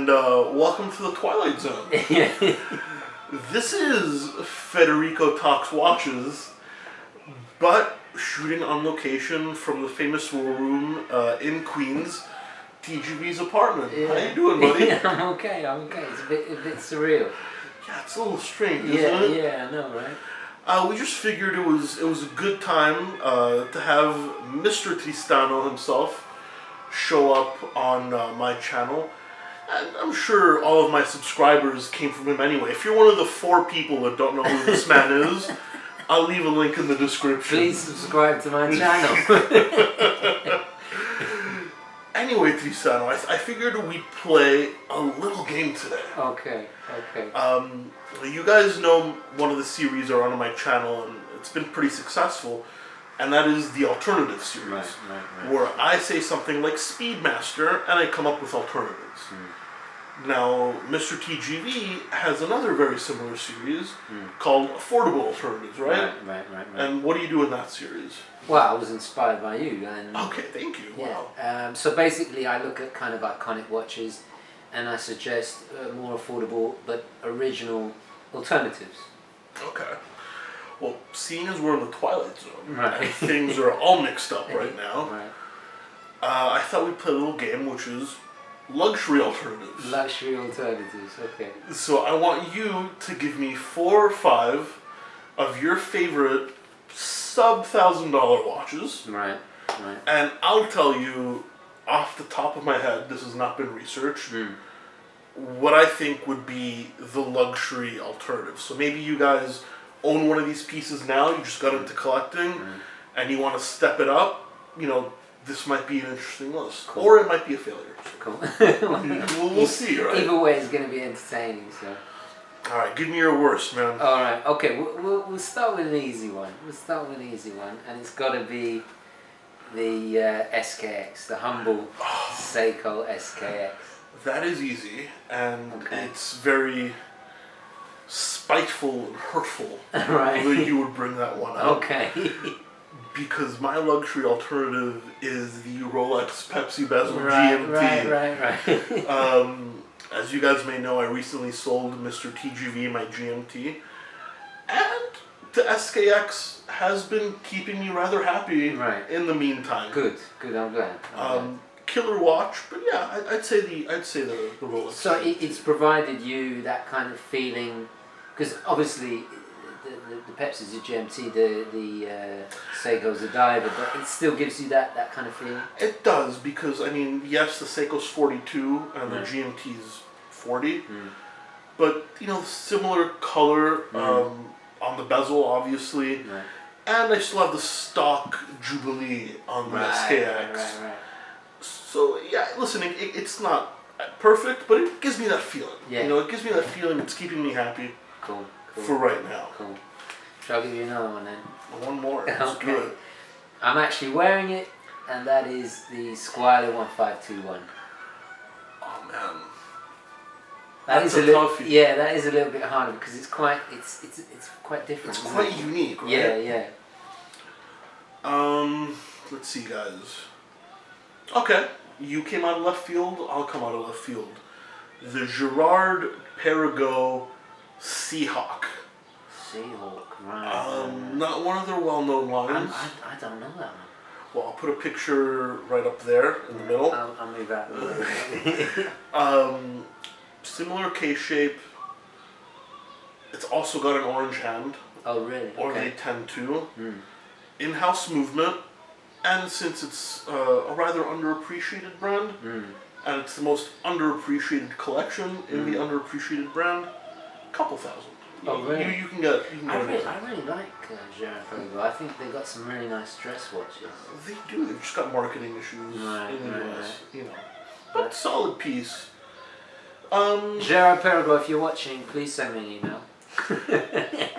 and welcome to the Twilight Zone. This is Federico Talks Watches, but shooting on location from the famous war room in Queens, TGV's apartment. Yeah. How you doing, buddy? Yeah, I'm okay. It's a bit surreal. Yeah, it's a little strange, isn't it? Yeah, I know, right? We just figured it was a good time to have Mr. Tristano himself show up on my channel. And I'm sure all of my subscribers came from him anyway. If you're one of the 4 people that don't know who this man is, I'll leave a link in the description. Please subscribe to my channel. Anyway, Tristano, I figured we'd play a little game today. Okay. You guys know one of the series are on my channel, and it's been pretty successful, and that is the alternative series, Right. where I say something like Speedmaster, and I come up with alternatives. Now, Mr. TGV has another very similar series called Affordable Alternatives, right? Right. And what do you do in that series? Well, I was inspired by you, and Okay, thank you. yeah. Wow. So basically, I look at kind of iconic watches, and I suggest more affordable but original alternatives. Okay. Well, seeing as we're in the Twilight Zone, Right. and things are all mixed up right now, Right. I thought we'd play a little game, which is luxury alternatives. Luxury alternatives. Okay. So I want you to give me 4 or 5 of your favorite sub-$1,000 watches, Right. and I'll tell you off the top of my head, this has not been researched, what I think would be the luxury alternative. So maybe you guys own one of these pieces now, you just got into collecting, and you want to step it up, this might be an interesting list. Cool. Or it might be a failure. Cool. We'll see, right? Either way, it's going to be entertaining. So. Alright, give me your worst, man. All right. Okay. We'll start with an easy one. And it's got to be the SKX, the humble Seiko SKX. That is easy, and Okay. it's very spiteful and hurtful Right. that you would bring that one up. Okay. Because my luxury alternative is the Rolex Pepsi Bezel Right. GMT. As you guys may know, I recently sold Mr. TGV my GMT, and the SKX has been keeping me rather happy in the meantime. Good. I'm glad. Killer watch, but yeah, I'd say the Rolex. So it's provided you that kind of feeling, because obviously the Pepsi's a GMT, the Seiko's a diver, but it still gives you that kind of feeling. It does, because yes, the Seiko's 42 and the GMT's 40, but similar color on the bezel, obviously, and I still have the stock Jubilee on the SKX. Right. So yeah, listen, it's not perfect, but it gives me that feeling. Yeah. It gives me that feeling. It's keeping me happy. Cool. For right now. Cool. Shall I give you another one then? One more. Let's Okay. do it. I'm actually wearing it, and that is the Squale 1521. Oh man. That is a little bit harder because it's quite different. It's quite unique, right? Yeah. Let's see, guys. Okay, you came out of left field. I'll come out of left field. The Girard-Perregaux Seahawk. Seahawk, right. Not one of their well-known lines. I don't know that one. Well, I'll put a picture right up there in the middle. I'll move that. Similar case shape. It's also got an orange hand. Oh, really? Or they tend to. In-house movement. And since it's a rather underappreciated brand, and it's the most underappreciated collection in the underappreciated brand, couple thousand. Oh, really? You can get. I really like Girard-Perregaux. I think they got some really nice dress watches. They do. They've just got marketing issues in the US. But solid piece. Girard-Perregaux, if you're watching, please send me an email.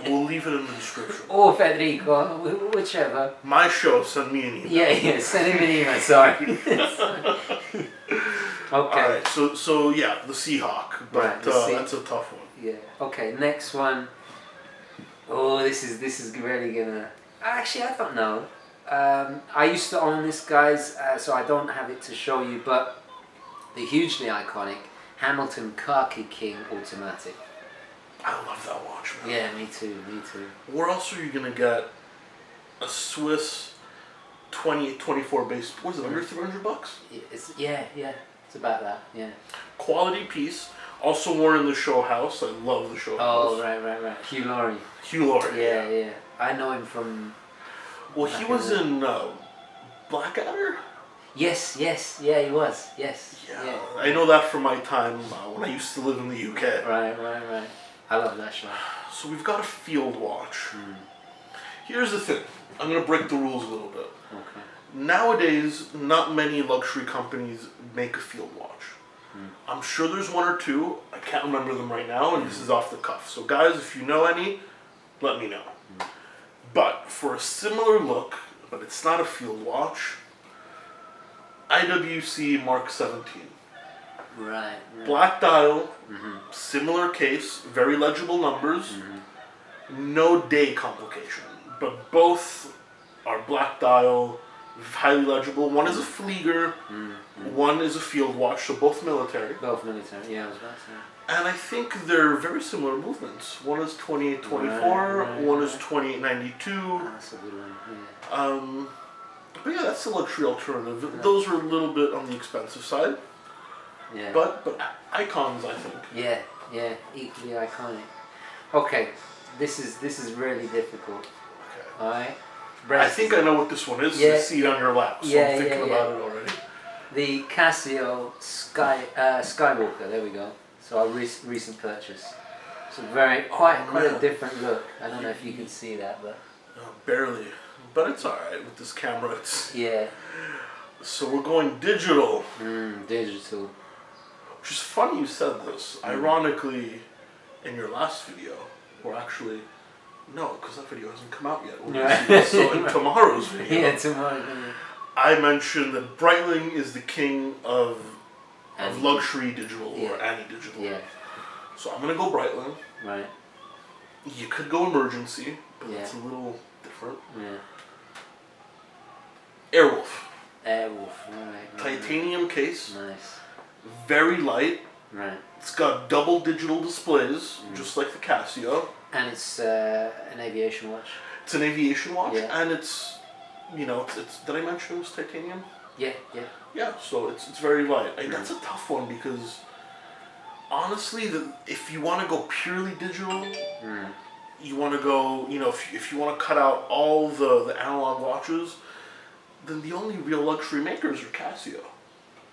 We'll leave it in the description. Or Federico, whichever. My show, send me an email. Yeah, send him an email, sorry. Okay. Alright, so yeah, the Seahawk. But that's a tough one. Yeah. Okay, next one. Oh, this is really gonna... Actually, I don't know. I used to own this, guys, so I don't have it to show you, but the hugely iconic Hamilton Khaki King automatic. I love that watch, man. Yeah, me too. Where else are you gonna get a Swiss 2824 base? What is it, under $300? It's about that. Yeah. Quality piece. Also worn in the show house. I love the show house. Oh, right. Hugh Laurie. Hugh Laurie. Yeah. I know him from. Well, he was in Blackadder. Yes, yeah, he was. Yes. Yeah. I know that from my time when I used to live in the UK. Right. I love that show. So we've got a field watch. Here's the thing. I'm gonna break the rules a little bit. Okay. Nowadays, not many luxury companies make a field watch. I'm sure there's one or two. I can't remember them right now, and this is off the cuff. So guys, if you know any, let me know. But for a similar look, but it's not a field watch, IWC Mark 17. Right. Black dial, similar case, very legible numbers, no day complication. But both are black dial, highly legible. One is a Flieger, one is a field watch, so both military. Both military, yeah, I was about to say. And I think they're very similar movements. One is 2824, one is 2892. That's a good one, yeah. But yeah, that's the luxury alternative. Those are a little bit on the expensive side. Yeah. But icons, I think. Yeah, equally iconic. Okay, this is really difficult. Okay. Alright. I think I know what this one is. Yeah. The seat on your lap. So I'm thinking about it already. The Casio Skywalker. There we go. So our recent purchase. It's a quite a different look. I don't know if you can see that, but barely. But it's alright with this camera. Yeah. So we're going digital. Digital. Which is funny you said this. Ironically, in your last video, or actually, no, because that video hasn't come out yet. So in tomorrow's video, Yeah, tomorrow. I mentioned that Breitling is the king of luxury digital or anti-digital. Yeah. So I'm gonna go Breitling. Right. You could go emergency, but Yeah. it's a little different. Yeah. Airwolf. Right. Titanium case. Nice. Very light. Right. It's got double digital displays, just like the Casio. And it's an aviation watch. It's an aviation watch, Yeah. and it's, it's. Did I mention it was titanium? Yeah. Yeah, so it's very light. That's a tough one because, honestly, if you want to go purely digital, you want to go, if you want to cut out all the analog watches, then the only real luxury makers are Casio.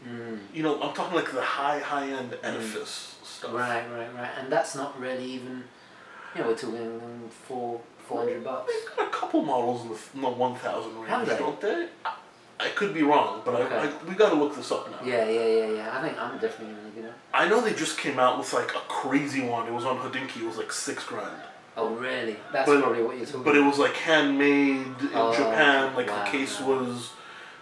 I'm talking like the high-end edifice stuff. Right. And that's not really even, we're talking $400. They've got a couple models in the 1,000 range, Have they? don't they? I could be wrong, but Okay. we got to look this up now. Yeah. I think I'm definitely going to I know they just came out with like a crazy one. It was on Hodinkee. It was like $6,000. Oh, really? That's probably what you're talking But about. it was like handmade in Japan. Like wow, the case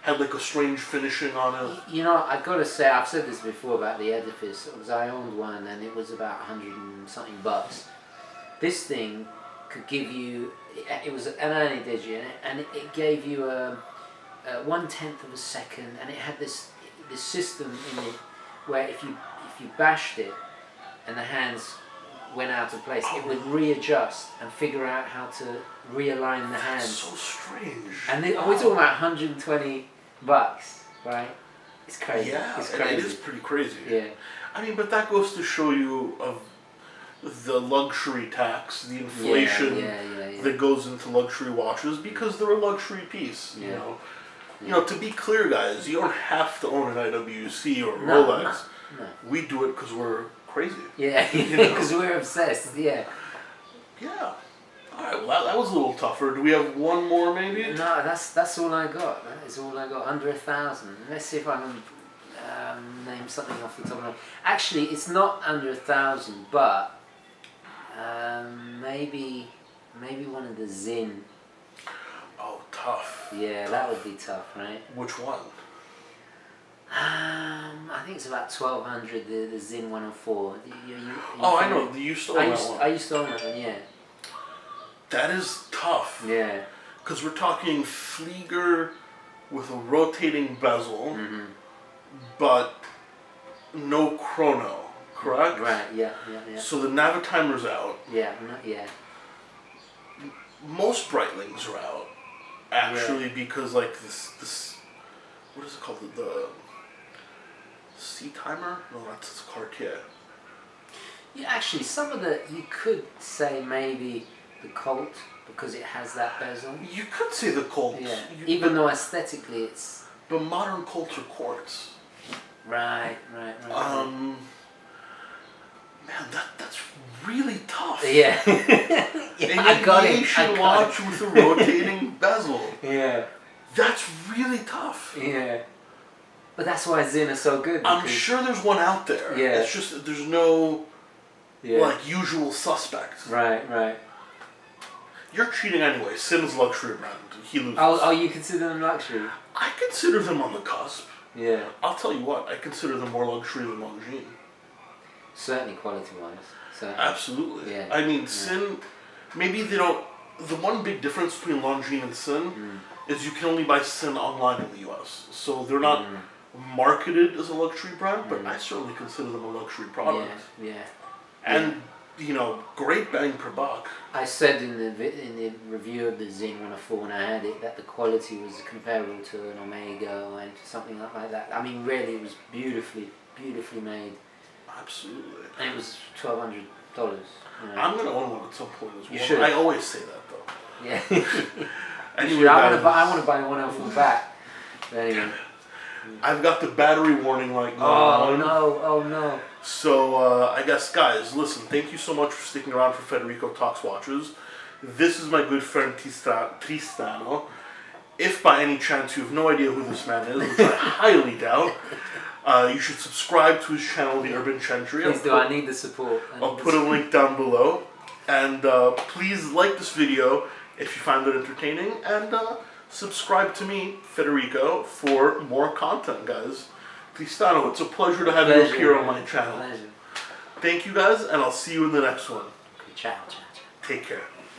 had like a strange finishing on it. I've got to say, I've said this before about the edifice, because I owned one and it was about 100 and something bucks. This thing could give you, it was an anti-digi, and it gave you a 1/10 of a second, and it had this system in it where if you bashed it and the hands went out of place, it would readjust and figure out how to realign the hands. That's so strange. And we're talking about 120 bucks, right? It's crazy. Yeah, it's crazy. it is pretty crazy. Yeah. I mean, but that goes to show you of the luxury tax, the inflation that goes into luxury watches because they're a luxury piece. To be clear, guys, you don't have to own an IWC or Rolex. No. We do it because we're crazy. Yeah, because we're obsessed. Yeah. Yeah. All right. Well, that was a little tougher. Do we have one more, maybe? No, that's all I got. That is all I got. Under 1,000. Let's see if I can name something off the top of my head. Actually, it's not under 1,000, but maybe one of the Sinn. Oh, tough. Yeah, that would be tough, right? Which one? I think it's about 1,200. The Sinn 104. I know. You used to own that one. I used to own that one. Yeah. That is tough. Yeah. Because we're talking Flieger with a rotating bezel, but no chrono. correct? Right. Yeah. So the Navitimer's out. Yeah. Most Breitlings are out, actually, because like this, what is it called? The Sea Timer? No, that's Cartier. Yeah, actually, some of the you could say maybe the Colt because it has that bezel. You could say the Colt. Yeah. Even though aesthetically it's. But modern Colts are quartz. Right. Man, that's really tough. Yeah. An aviation watch with a rotating bezel. Yeah. That's really tough. Yeah. But that's why Sinn are so good. I'm sure there's one out there. Yeah. It's just there's no like usual suspects. Right. You're cheating anyway. Sinn's luxury brand. He loses. Oh, you consider them luxury? I consider them on the cusp. Yeah. I'll tell you what. I consider them more luxury than Longines. Certainly quality-wise. Absolutely. Yeah. I mean, Sinn, maybe they don't... The one big difference between Longines and Sinn is you can only buy Sinn online in the US. So they're not marketed as a luxury brand, but I certainly consider them a luxury product. Yeah. And, great bang per buck. I said in the review of the Sinn when I had it that the quality was comparable to an Omega and something like that. I mean, really, it was beautifully made. Absolutely. And it was $1,200. I'm going to own one at some point as well. You should. I always say that, though. Yeah. Anyway, I want to buy one off the back. But anyway. I've got the battery warning light going on. Oh no. So, I guess, guys, listen, thank you so much for sticking around for Federico Talks Watches. This is my good friend Tristano. If by any chance you have no idea who this man is, which I highly doubt, you should subscribe to his channel, the Urban Gentry. Please do, I need the support. I'll put a link down below. And please like this video if you find it entertaining. And subscribe to me, Federico, for more content, guys. Tristano, it's a pleasure to have you appear on my channel. Pleasure. Thank you, guys, and I'll see you in the next one. Ciao. Take care.